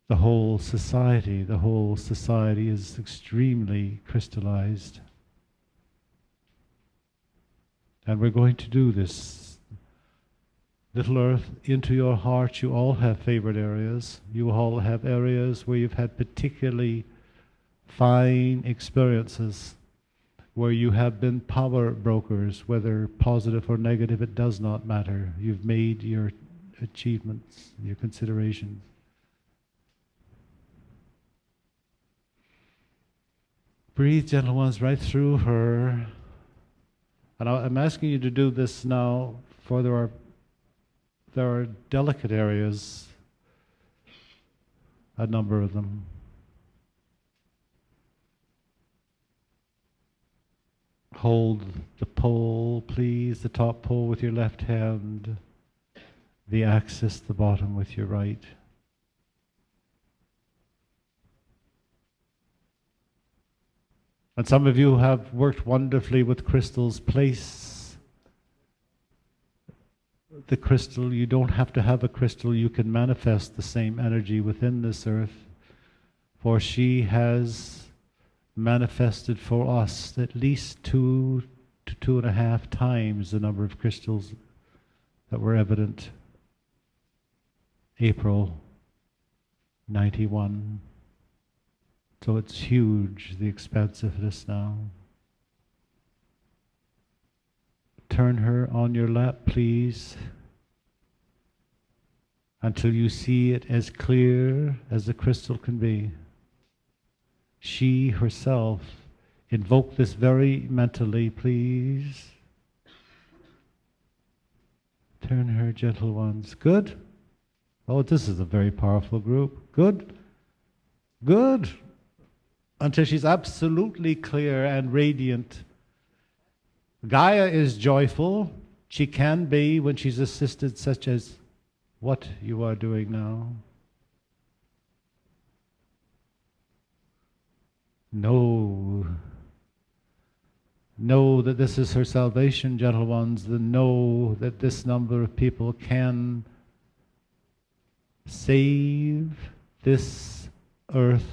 the whole society. The whole society is extremely crystallized. And we're going to do this. Little Earth, into your heart, you all have favorite areas. You all have areas where you've had particularly fine experiences, where you have been power brokers, whether positive or negative, it does not matter. You've made your achievements, your considerations. Breathe, gentle ones, right through her. And I'm asking you to do this now, for there are delicate areas, a number of them. Hold the pole, please, the top pole with your left hand, the axis, the bottom with your right. And some of you have worked wonderfully with crystals. Place the crystal. You don't have to have a crystal. You can manifest the same energy within this earth, for she has manifested for us at least 2 to 2.5 times the number of crystals that were evident April 91. So it's huge, the expansiveness now. Turn her on your lap, please, until you see it as clear as the crystal can be. She herself, invoke this very mentally, please. Turn her, gentle ones. Good? Oh, this is a very powerful group. Good? Good. Until she's absolutely clear and radiant. Gaia is joyful. She can be when she's assisted, such as what you are doing now. Know that this is her salvation, gentle ones. Know that this number of people can save this earth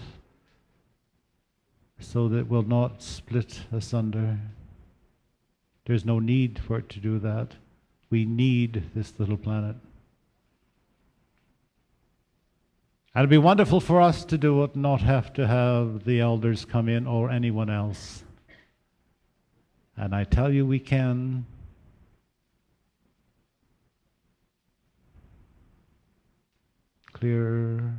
so that it will not split asunder. There's no need for it to do that. We need this little planet. And it'd be wonderful for us to do it, not have to have the elders come in or anyone else. And I tell you, we can. Clear.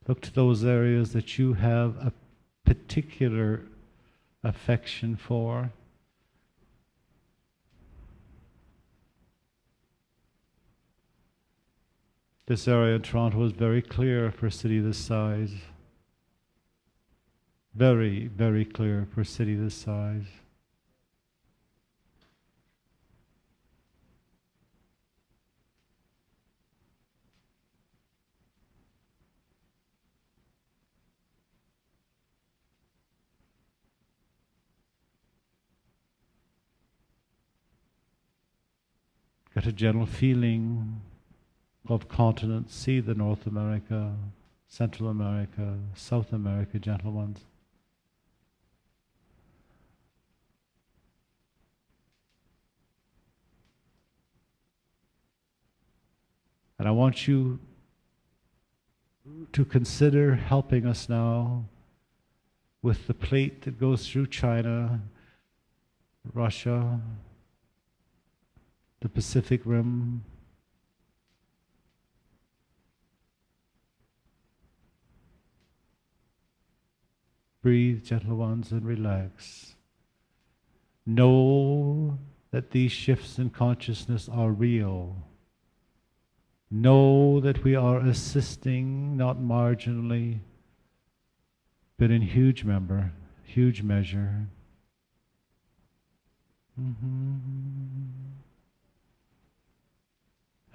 Look to those areas that you have a particular affection for. This area in Toronto is very clear for a city this size. Very, very clear for a city this size. Get a general feeling of continents. See the North America, Central America, South America, gentle ones. And I want you to consider helping us now with the plate that goes through China, Russia, the Pacific Rim, breathe, gentle ones, and relax. Know that these shifts in consciousness are real. Know that we are assisting, not marginally, but in huge measure.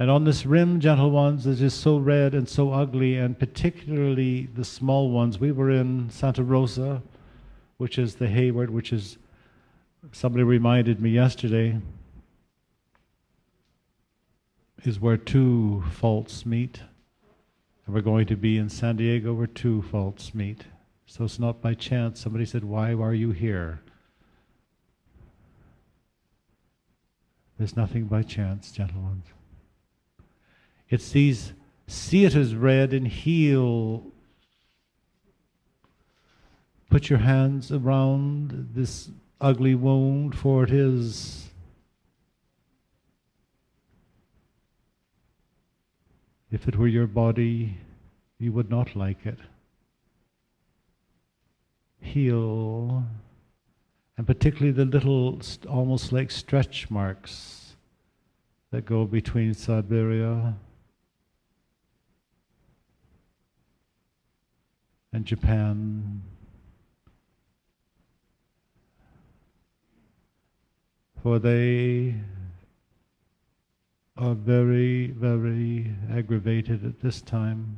And on this rim, gentle ones, that is so red and so ugly, and particularly the small ones. We were in Santa Rosa, which is the Hayward, which is, somebody reminded me yesterday, is where two faults meet. And we're going to be in San Diego where two faults meet. So it's not by chance. Somebody said, why are you here? There's nothing by chance, gentle ones. It's these, see it as red and heal. Put your hands around this ugly wound, for it is. If it were your body, you would not like it. Heal. And particularly the little, almost like stretch marks that go between Siberia and Japan. For they are very, very aggravated at this time.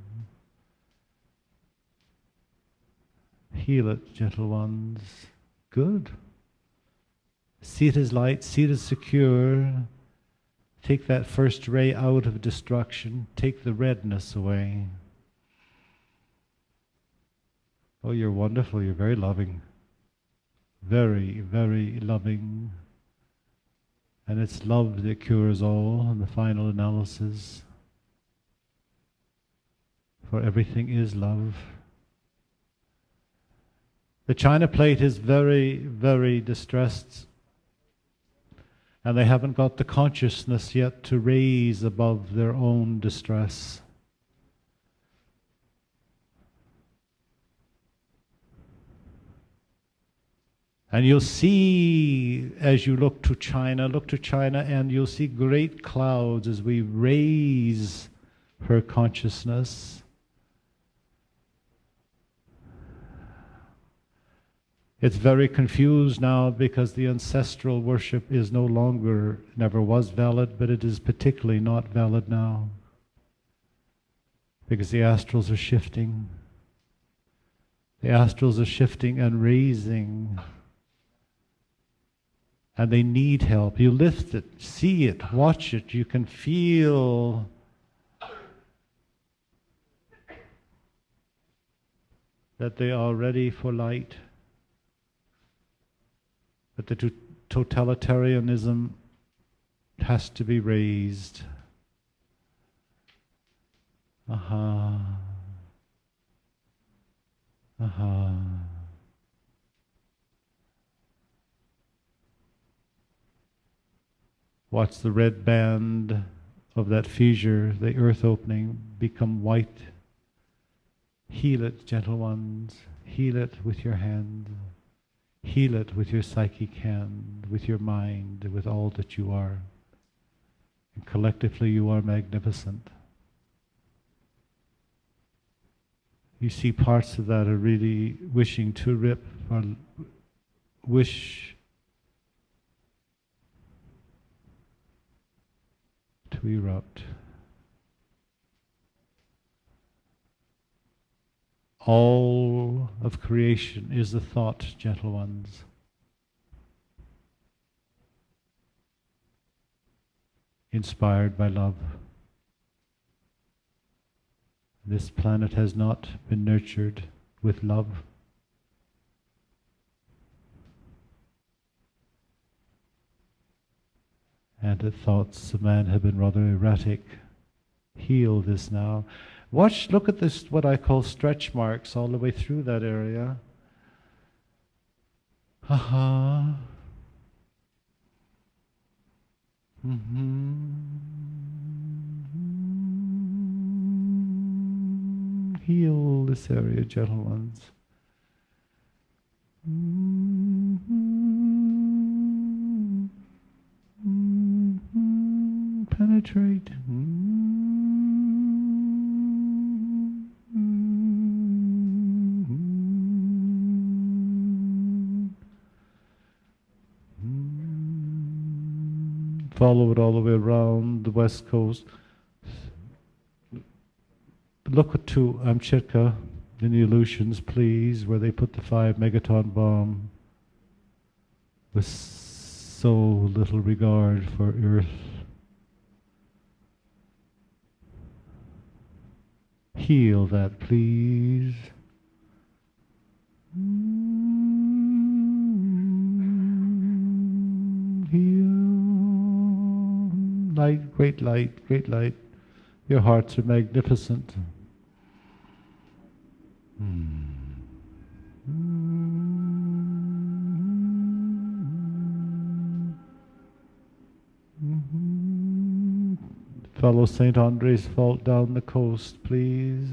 Heal it, gentle ones. Good. See it as light, see it as secure. Take that first ray out of destruction. Take the redness away. Oh, you're wonderful. You're very loving. Very, very loving. And it's love that cures all in the final analysis. For everything is love. The China plate is very, very distressed. And they haven't got the consciousness yet to raise above their own distress. And you'll see, as you look to China, and you'll see great clouds as we raise her consciousness. It's very confused now because the ancestral worship is no longer, never was valid, but it is particularly not valid now. Because the astrals are shifting. The astrals are shifting and raising. And they need help. You lift it, see it, watch it. You can feel that they are ready for light. But the totalitarianism has to be raised. Aha. Aha. Watch the red band of that fissure, the earth opening, become white. Heal it, gentle ones. Heal it with your hand. Heal it with your psychic hand, with your mind, with all that you are. And collectively you are magnificent. You see parts of that are really wishing to rip or wish to erupt. All of creation is a thought, gentle ones. Inspired by love. This planet has not been nurtured with love. And the thoughts of man have been rather erratic. Heal this now. Watch, look at this, what I call stretch marks all the way through that area. Aha. Heal this area, gentle ones. Penetrate. Follow it all the way around the west coast. Look to Amchitka in the illusions, please, where they put the 5 megaton bomb with so little regard for Earth. heal that, please. Heal. Light, great light, great light. Your hearts are magnificent. Follow St. Andre's fault down the coast, please.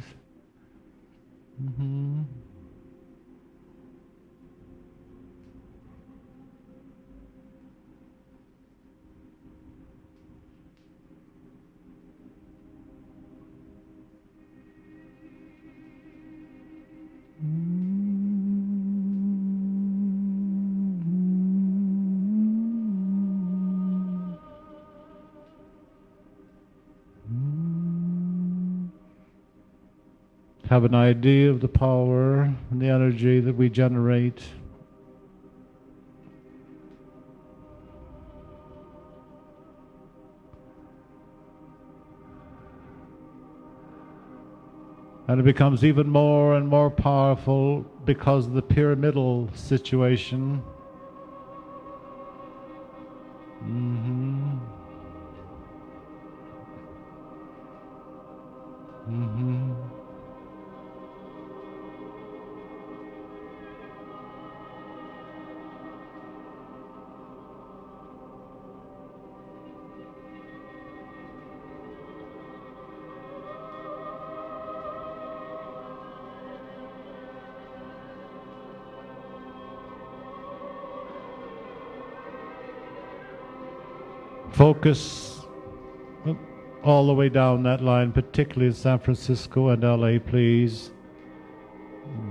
Have an idea of the power and the energy that we generate. And it becomes even more and more powerful because of the pyramidal situation. Focus all the way down that line, particularly in San Francisco and LA, please.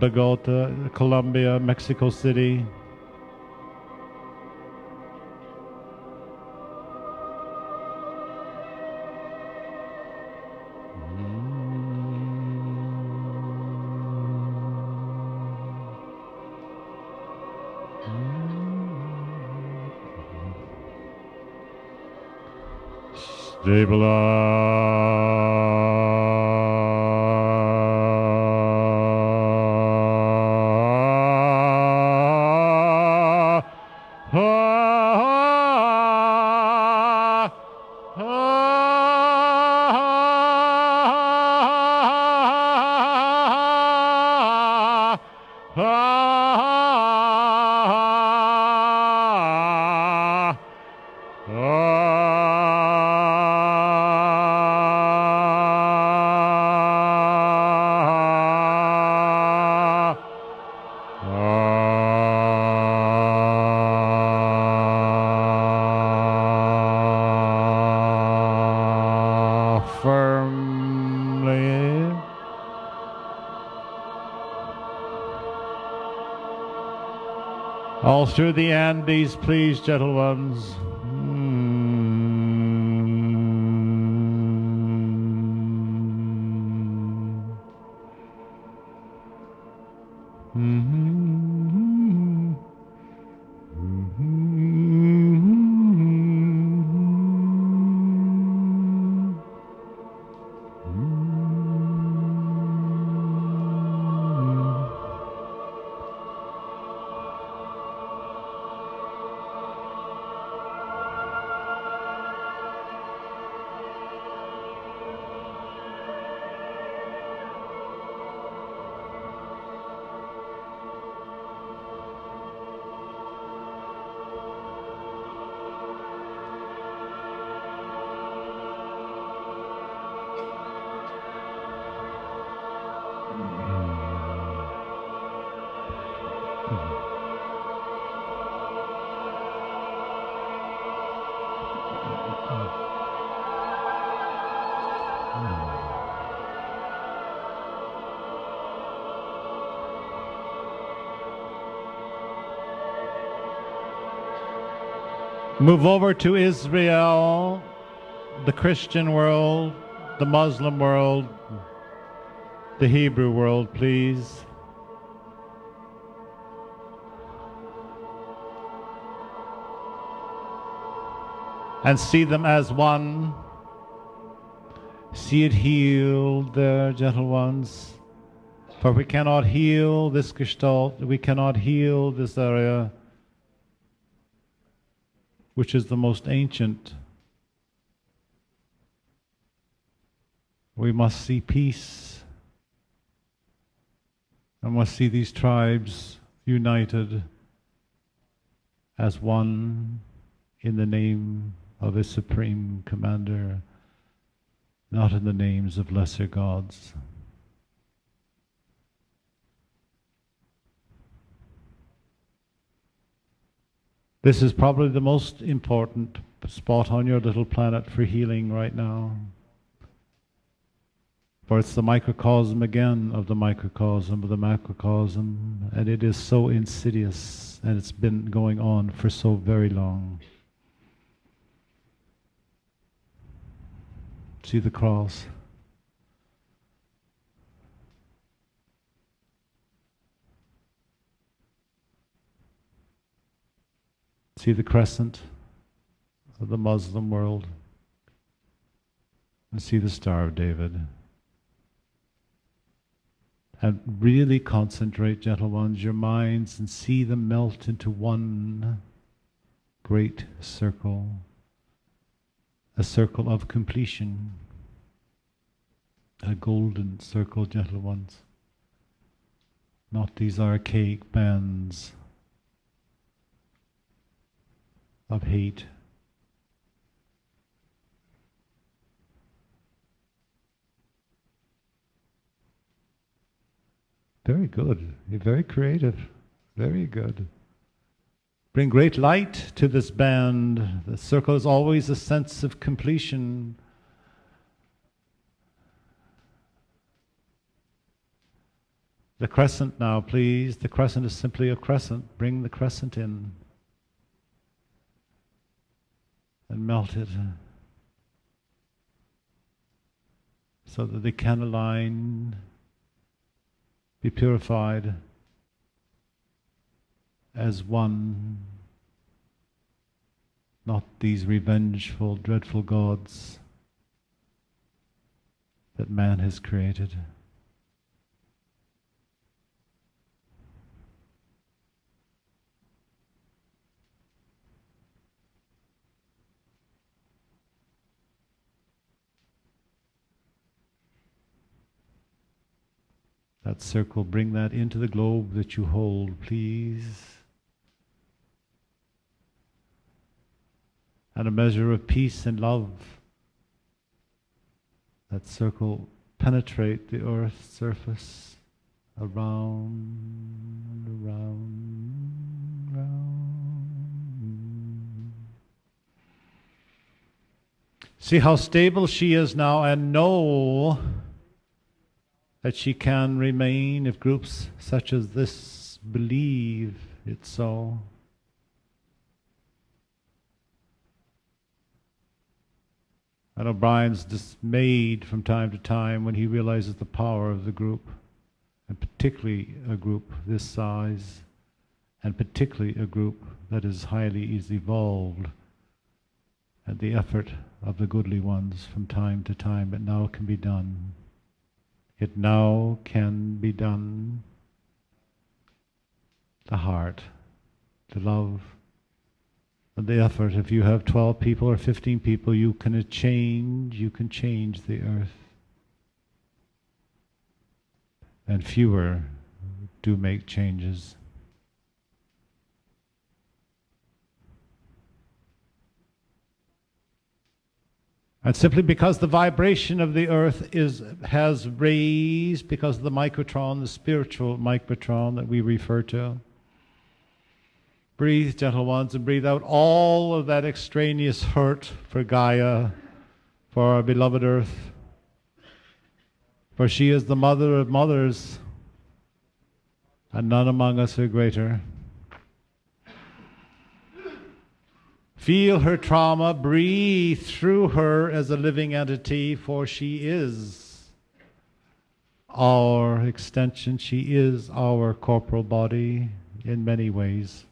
Bogota, Colombia, Mexico City. Firmly. All through the Andes, please, gentle ones. Move over to Israel, the Christian world, the Muslim world, the Hebrew world, please. And see them as one. See it healed there, gentle ones. For we cannot heal this gestalt, we cannot heal this area, which is the most ancient. We must see peace. I must see these tribes united as one in the name of a supreme commander, not in the names of lesser gods. This is probably the most important spot on your little planet for healing right now. For it's the microcosm again of the microcosm of the macrocosm, and it is so insidious, and it's been going on for so very long. See the cross? See the crescent of the Muslim world? And see the Star of David. And really concentrate, gentle ones, your minds and see them melt into one great circle, a circle of completion, a golden circle, gentle ones, not these archaic bands of hate. Very good. You're very creative. Very good. Bring great light to this band. The circle is always a sense of completion. The crescent now, please. The crescent is simply a crescent. Bring the crescent in and melt it so that they can align, be purified as one, not these revengeful, dreadful gods that man has created. That circle, bring that into the globe that you hold, please. And a measure of peace and love. That circle penetrate the earth's surface, around, around, around. See how stable she is now, and know that she can remain if groups such as this believe it so. I know Brian's dismayed from time to time when he realizes the power of the group, and particularly a group this size, and particularly a group that is highly evolved, and the effort of the goodly ones from time to time. But now it can be done. It now can be done. The heart, the love, and the effort. If you have 12 people or 15 people, you can change the earth. And fewer do make changes. And simply because the vibration of the earth has raised, because of the microtron, the spiritual microtron that we refer to. Breathe, gentle ones, and breathe out all of that extraneous hurt for Gaia, for our beloved earth. For she is the mother of mothers, and none among us are greater. Feel her trauma, breathe through her as a living entity, for she is our extension, she is our corporal body in many ways.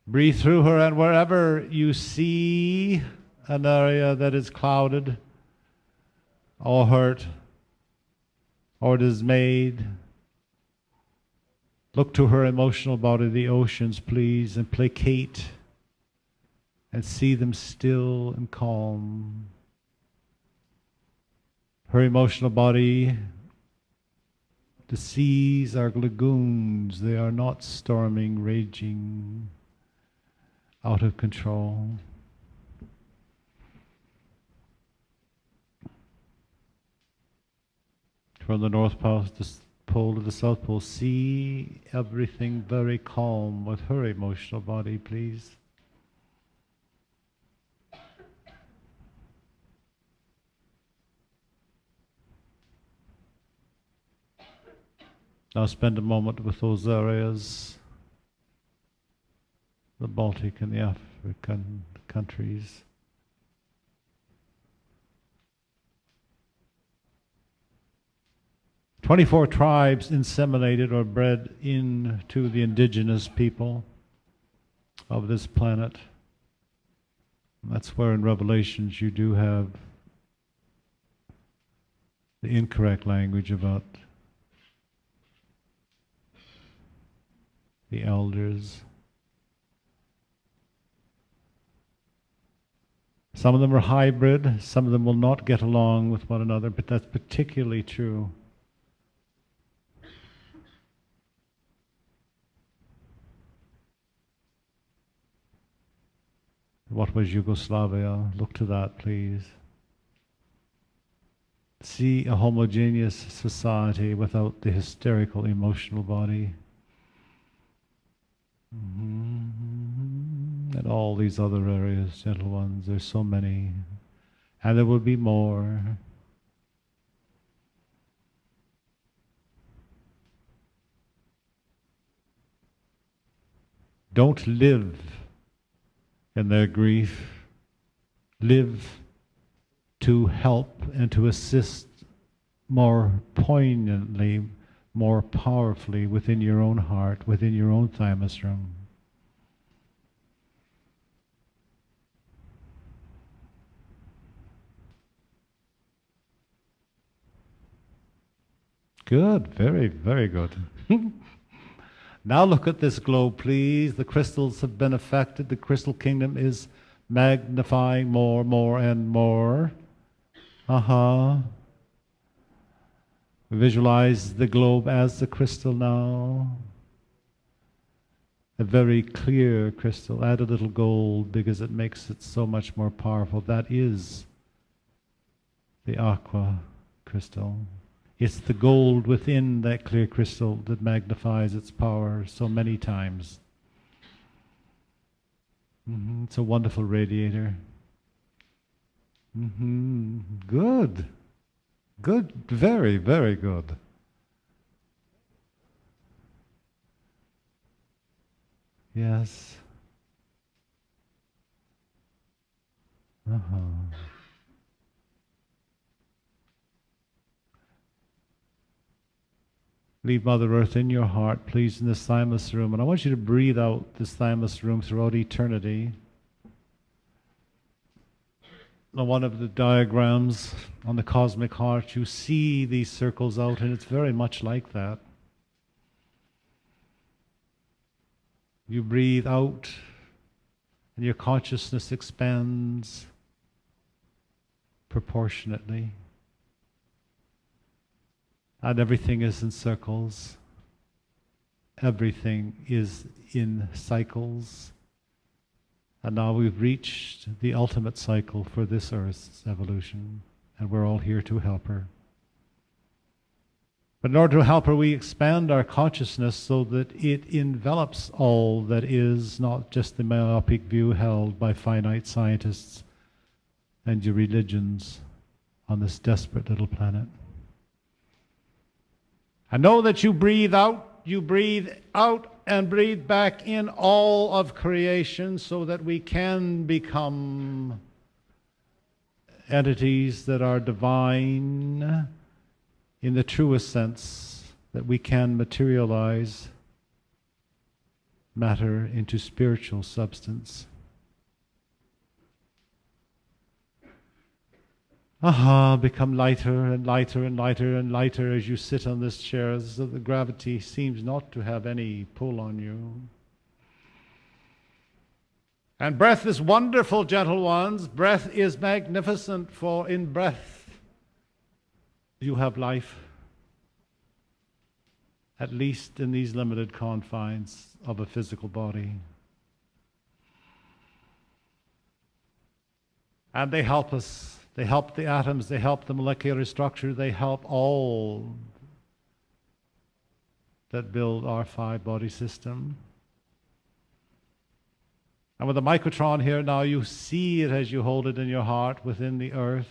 Breathe through her, and wherever you see an area that is clouded or hurt or dismayed, look to her emotional body, the oceans, please, and placate and see them still and calm. Her emotional body, the seas are lagoons, they are not storming, raging, out of control. From the North Pole to the South Pole, see everything very calm with her emotional body, please. Now spend a moment with those areas, the Baltic and the African countries. "24 tribes inseminated or bred into the indigenous people of this planet." That's where in Revelations you do have the incorrect language about the elders. Some of them are hybrid, some of them will not get along with one another, but that's particularly true. What was Yugoslavia? Look to that, please. See a homogeneous society without the hysterical emotional body. And all these other areas, gentle ones, there's so many. And there will be more. Don't live in their grief. Live to help and to assist more poignantly, more powerfully within your own heart, within your own thymus room. Good, very, very good. Now look at this globe, please. The crystals have been affected. The crystal kingdom is magnifying more, more, and more. Visualize the globe as the crystal now. A very clear crystal. Add a little gold because it makes it so much more powerful. That is the aqua crystal. It's the gold within that clear crystal that magnifies its power so many times. It's a wonderful radiator. Good. Good. Very, very good. Yes. Leave Mother Earth in your heart, please, in this thymus room. And I want you to breathe out this thymus room throughout eternity. On one of the diagrams on the cosmic heart, you see these circles out, and it's very much like that. You breathe out, and your consciousness expands proportionately. And everything is in circles. Everything is in cycles. And now we've reached the ultimate cycle for this Earth's evolution, and we're all here to help her. But in order to help her, we expand our consciousness so that it envelops all that is, not just the myopic view held by finite scientists and your religions on this desperate little planet. And know that you breathe out and breathe back in all of creation so that we can become entities that are divine in the truest sense, that we can materialize matter into spiritual substance. Become lighter and lighter and lighter and lighter as you sit on this chair, so the gravity seems not to have any pull on you. And breath is wonderful, gentle ones. Breath is magnificent, for in breath you have life, at least in these limited confines of a physical body. And they help us. They help the atoms, they help the molecular structure, they help all that build our five-body system. And with the microtron here now, you see it as you hold it in your heart within the earth.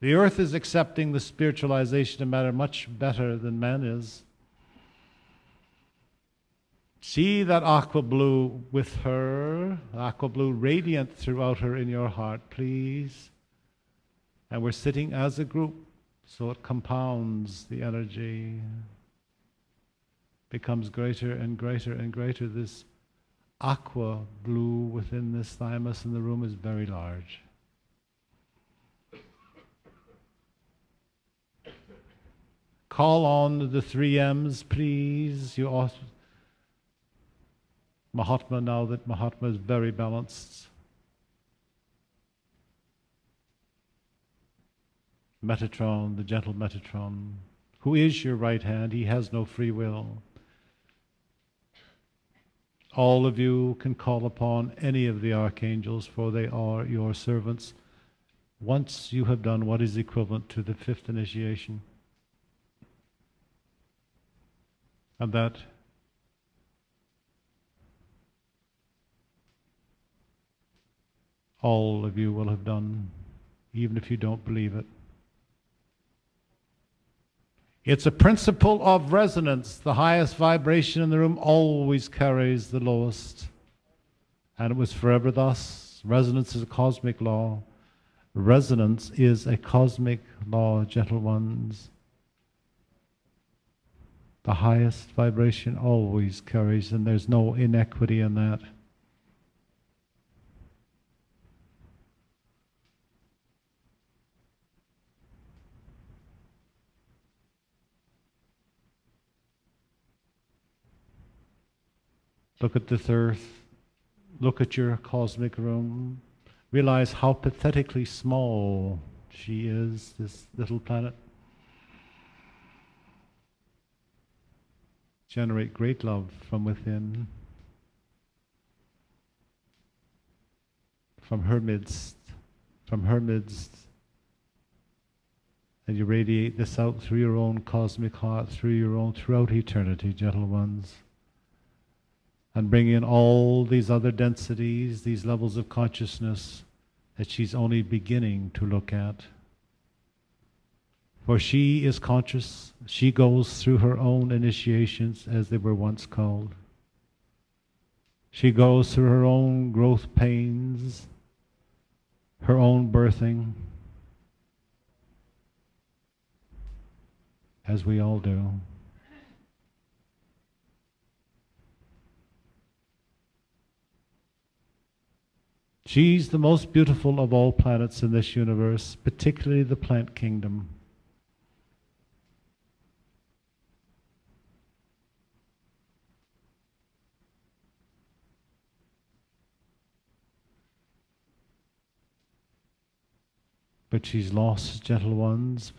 The earth is accepting the spiritualization of matter much better than man is. See that aqua blue with her, aqua blue radiant throughout her in your heart, please. And we're sitting as a group, so it compounds the energy, becomes greater and greater and greater. This aqua blue within this thymus in the room is very large. Call on the 3 M's, please. You also, Mahatma, now that Mahatma is very balanced. Metatron, the gentle Metatron, who is your right hand. He has no free will. All of you can call upon any of the archangels, for they are your servants, once you have done what is equivalent to the 5th initiation. And that all of you will have done, even if you don't believe it. It's a principle of resonance. The highest vibration in the room always carries the lowest. And it was forever thus. Resonance is a cosmic law. Resonance is a cosmic law, gentle ones. The highest vibration always carries, and there's no inequity in that. Look at this earth. Look at your cosmic room. Realize how pathetically small she is, this little planet. Generate great love from within, from her midst, and you radiate this out through your own cosmic heart, throughout eternity, gentle ones. And bring in all these other densities, these levels of consciousness that she's only beginning to look at. For she is conscious, she goes through her own initiations, as they were once called. She goes through her own growth pains, her own birthing, as we all do. She's the most beautiful of all planets in this universe, particularly the plant kingdom. But she's lost, gentle ones.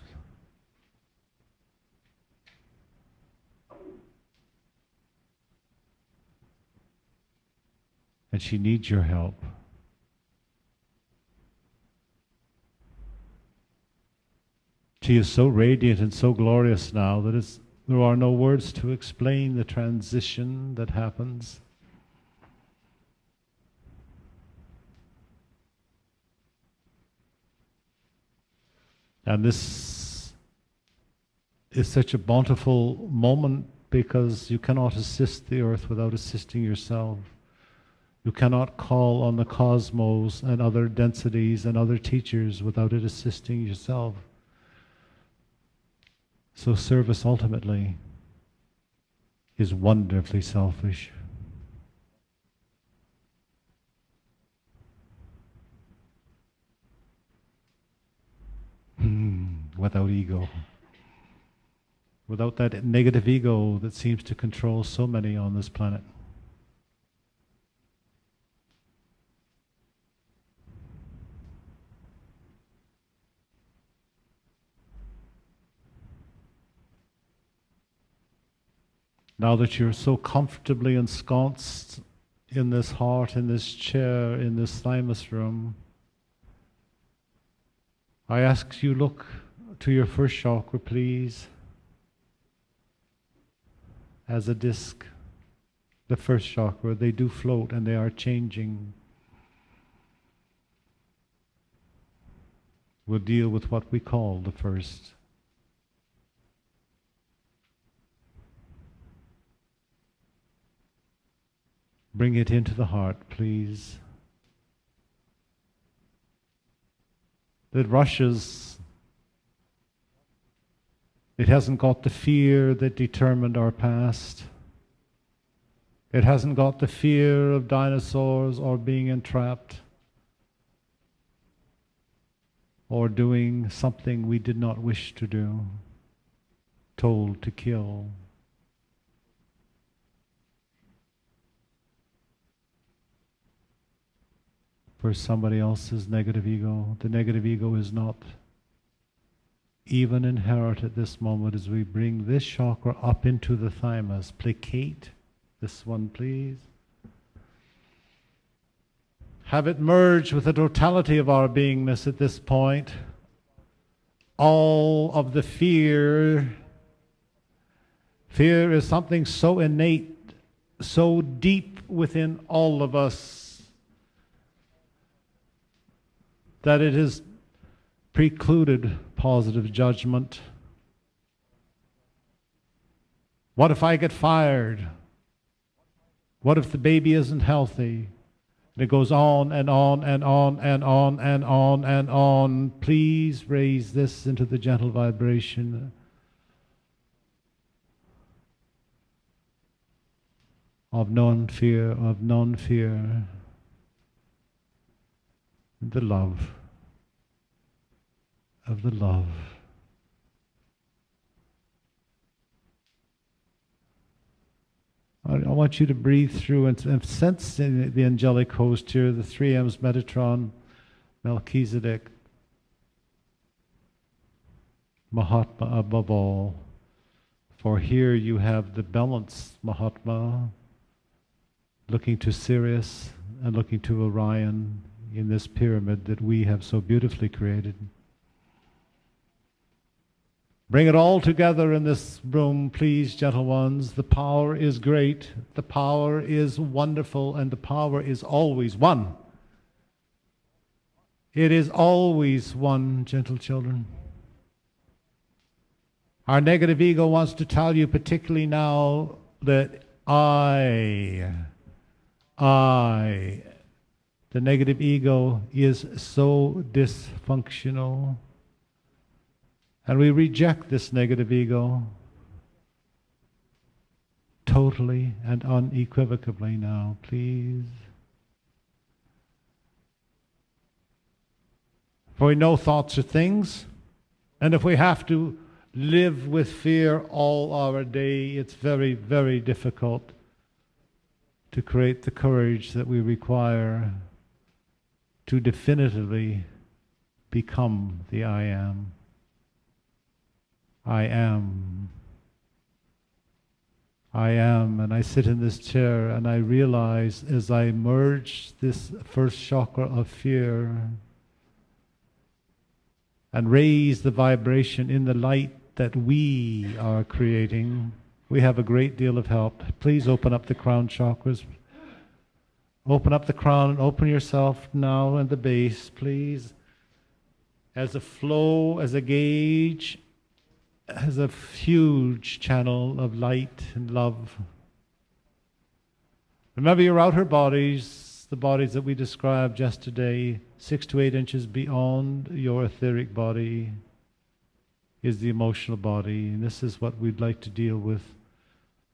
And she needs your help. She is so radiant and so glorious now that there are no words to explain the transition that happens. And this is such a bountiful moment, because you cannot assist the earth without assisting yourself. You cannot call on the cosmos and other densities and other teachers without it assisting yourself. So service ultimately is wonderfully selfish. without ego. Without that negative ego that seems to control so many on this planet. Now that you're so comfortably ensconced in this heart, in this chair, in this thymus room, I ask you look to your first chakra, please, as a disc. The first chakra, they do float and they are changing. We'll deal with what we call the first. Bring it into the heart, please. That rushes. It hasn't got the fear that determined our past. It hasn't got the fear of dinosaurs or being entrapped or doing something we did not wish to do, told to kill. For somebody else's negative ego. The negative ego is not even inherent at this moment as we bring this chakra up into the thymus. Placate this one, please. Have it merge with the totality of our beingness at this point. All of the fear. Fear is something so innate, so deep within all of us, that it has precluded positive judgment. What if I get fired? What if the baby isn't healthy? And it goes on and on and on and on and on and on. Please raise this into the gentle vibration of non-fear, of non-fear. The love of the love. I want you to breathe through and sense in the angelic host here, the 3Ms, Metatron, Melchizedek, Mahatma above all. For here you have the balanced Mahatma looking to Sirius and looking to Orion, in this pyramid that we have so beautifully created. Bring it all together in this room, please, gentle ones. The power is great, the power is wonderful, and the power is always one. It is always one, gentle children. Our negative ego wants to tell you, particularly now, that the negative ego is so dysfunctional. And we reject this negative ego totally and unequivocally now, please. For we know thoughts are things, and if we have to live with fear all our day, it's very, very difficult to create the courage that we require to definitively become the I am. I am. I am, and I sit in this chair and I realize as I merge this first chakra of fear and raise the vibration in the light that we are creating, we have a great deal of help. Please open up the crown chakras. Open up the crown and open yourself now and the base, please. As a flow, as a gauge, as a huge channel of light and love. Remember your outer bodies, the bodies that we described yesterday, 6 to 8 inches beyond your etheric body is the emotional body, and this is what we'd like to deal with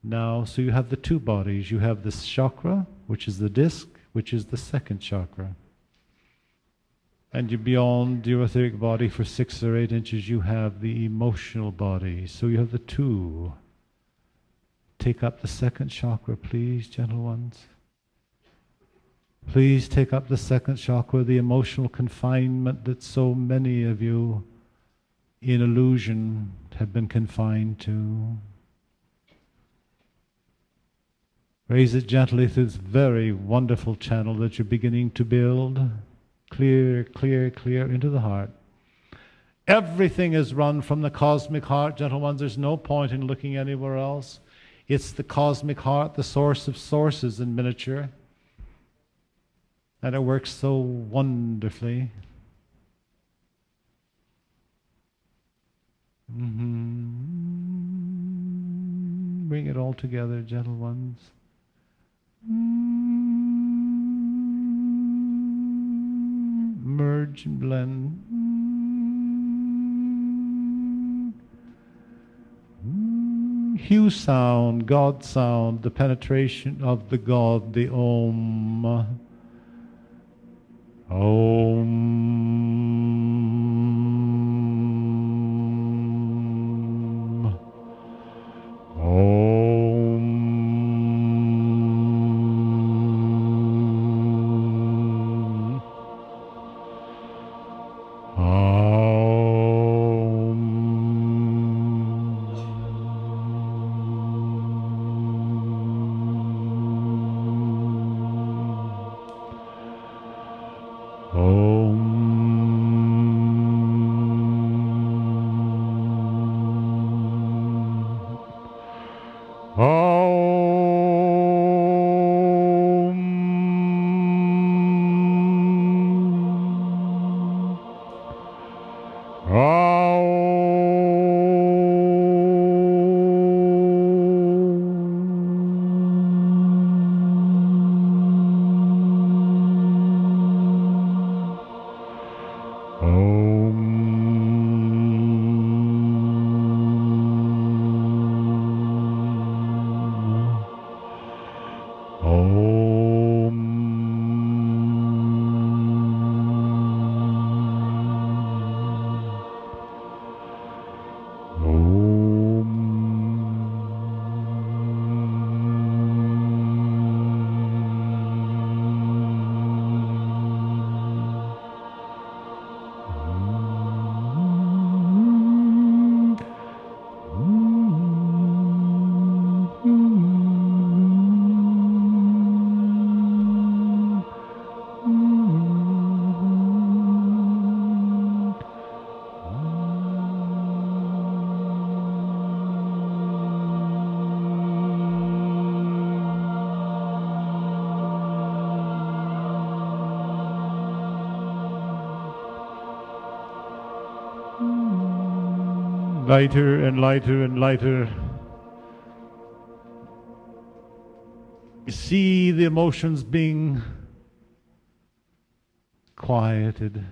now. So you have the two bodies. You have this chakra, which is the disc, which is the second chakra. And you beyond your etheric body for 6 or 8 inches, you have the emotional body. So you have the two. Take up the second chakra, please, gentle ones. Please take up the second chakra, the emotional confinement that so many of you in illusion have been confined to. Raise it gently through this very wonderful channel that you're beginning to build. Clear, clear, clear into the heart. Everything is run from the cosmic heart, gentle ones. There's no point in looking anywhere else. It's the cosmic heart, the source of sources in miniature. And it works so wonderfully. Bring it all together, gentle ones. Merge and blend. Hue sound, God sound, the penetration of the God, the Om. Om. Om. Lighter and lighter and lighter. See the emotions being quieted.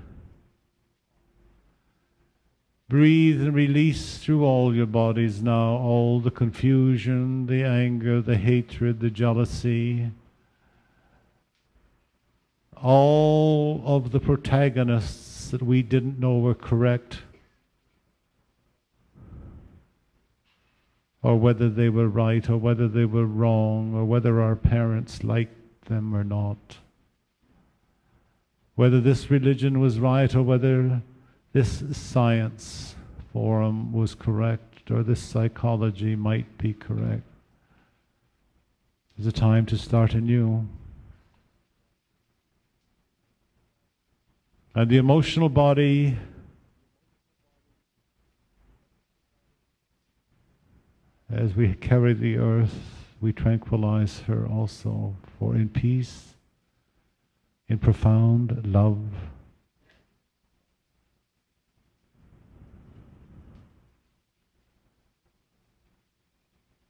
Breathe and release through all your bodies now, all the confusion, the anger, the hatred, the jealousy, all of the protagonists that we didn't know were correct, or whether they were right, or whether they were wrong, or whether our parents liked them or not. Whether this religion was right, or whether this science forum was correct, or this psychology might be correct. It's a time to start anew. And the emotional body as we carry the earth, we tranquilize her also, for in peace, in profound love,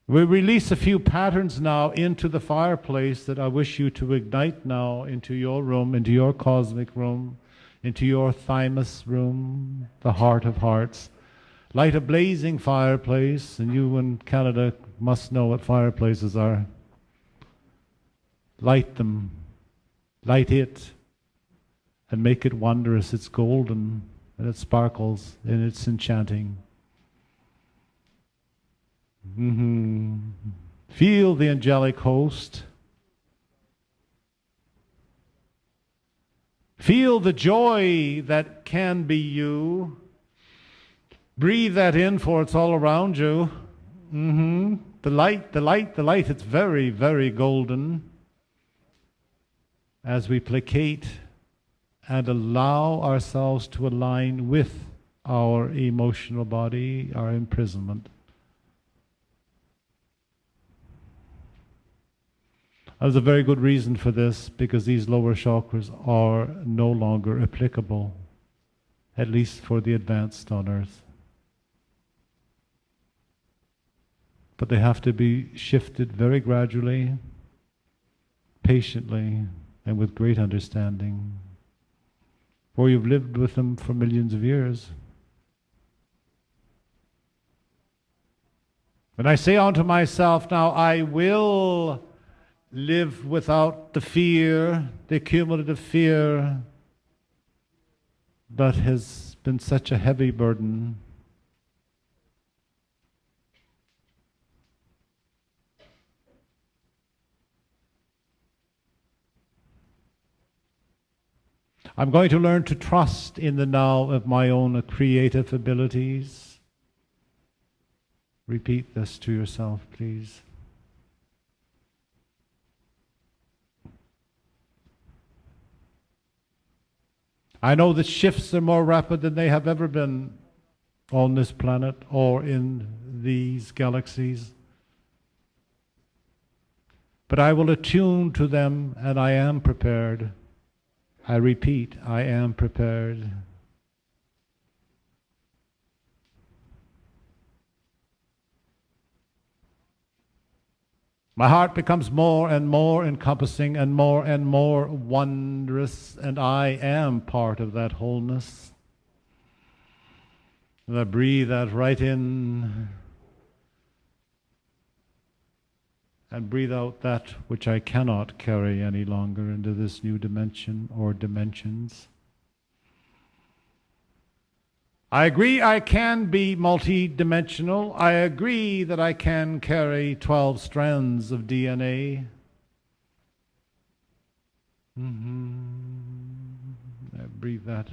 we release a few patterns now into the fireplace that I wish you to ignite now into your room, into your cosmic room, into your thymus room, the heart of hearts. Light a blazing fireplace, and you in Canada must know what fireplaces are. Light them. Light it. and make it wondrous. It's golden and it sparkles and it's enchanting. Feel the angelic host. Feel the joy that can be you. Breathe that in, for it's all around you. The light, the light, the light. It's very, very golden. As we placate and allow ourselves to align with our emotional body, our imprisonment. There's a very good reason for this, because these lower chakras are no longer applicable, at least for the advanced on earth. But they have to be shifted very gradually, patiently, and with great understanding. For you've lived with them for millions of years. When I say unto myself, now I will live without the fear, the cumulative fear that has been such a heavy burden. I'm going to learn to trust in the now of my own creative abilities. Repeat this to yourself, please. I know that shifts are more rapid than they have ever been on this planet or in these galaxies. But I will attune to them, and I am prepared. I repeat, I am prepared. My heart becomes more and more encompassing and more wondrous, and I am part of that wholeness. And I breathe that right in and breathe out that which I cannot carry any longer into this new dimension or dimensions. I agree I can be multi-dimensional. I agree that I can carry 12 strands of DNA. I breathe that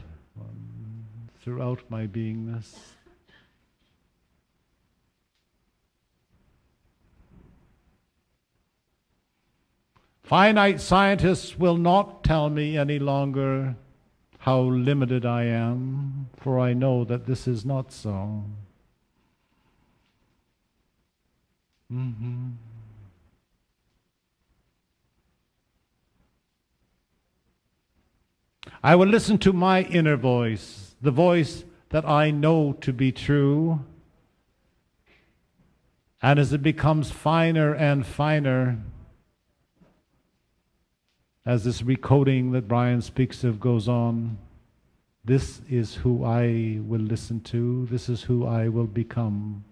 throughout my beingness. Finite scientists will not tell me any longer how limited I am, for I know that this is not so. I will listen to my inner voice, the voice that I know to be true. And as it becomes finer and finer, as this recoding that Brian speaks of goes on, this is who I will listen to, this is who I will become.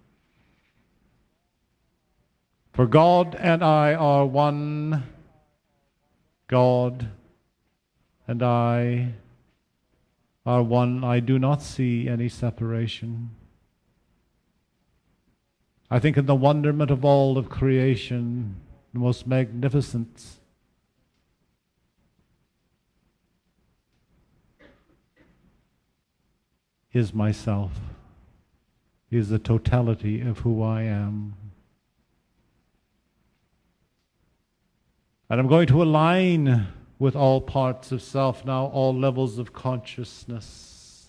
For God and I are one. God and I are one. I do not see any separation. I think in the wonderment of all of creation, the most magnificent is myself, is the totality of who I am. And I'm going to align with all parts of self now, all levels of consciousness.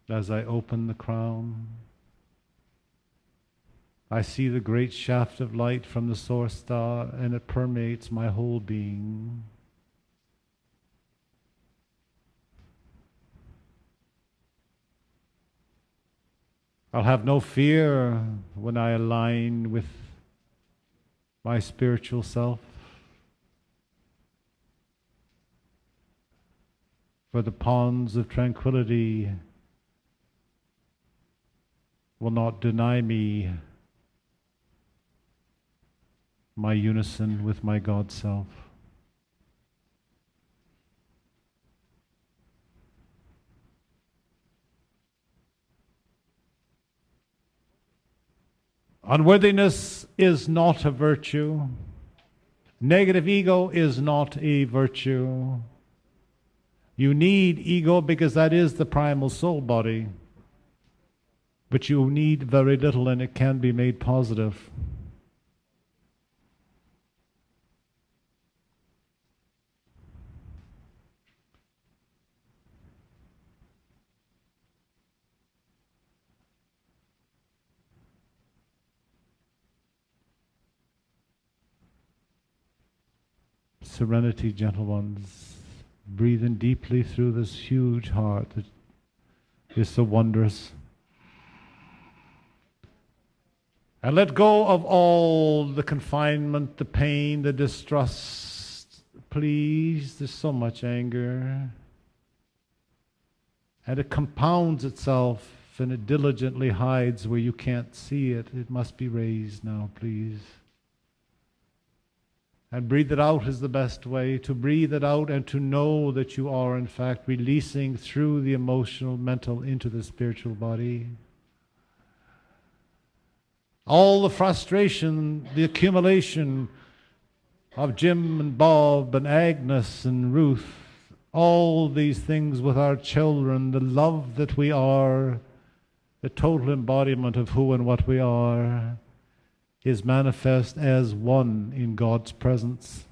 As I open the crown, I see the great shaft of light from the source star, and it permeates my whole being. I'll have no fear when I align with my spiritual self. For the ponds of tranquility will not deny me my unison with my God self. Unworthiness is not a virtue. Negative ego is not a virtue. You need ego because that is the primal soul body. But you need very little and it can be made positive. Serenity, gentle ones. Breathing deeply through this huge heart that is so wondrous. And let go of all the confinement, the pain, the distrust. Please, there's so much anger. And it compounds itself and it diligently hides where you can't see it. It must be raised now, please. And breathe it out is the best way, to breathe it out and to know that you are in fact releasing through the emotional, mental into the spiritual body. All the frustration, the accumulation of Jim and Bob and Agnes and Ruth, all these things with our children, the love that we are, the total embodiment of who and what we are, is manifest as one in God's presence.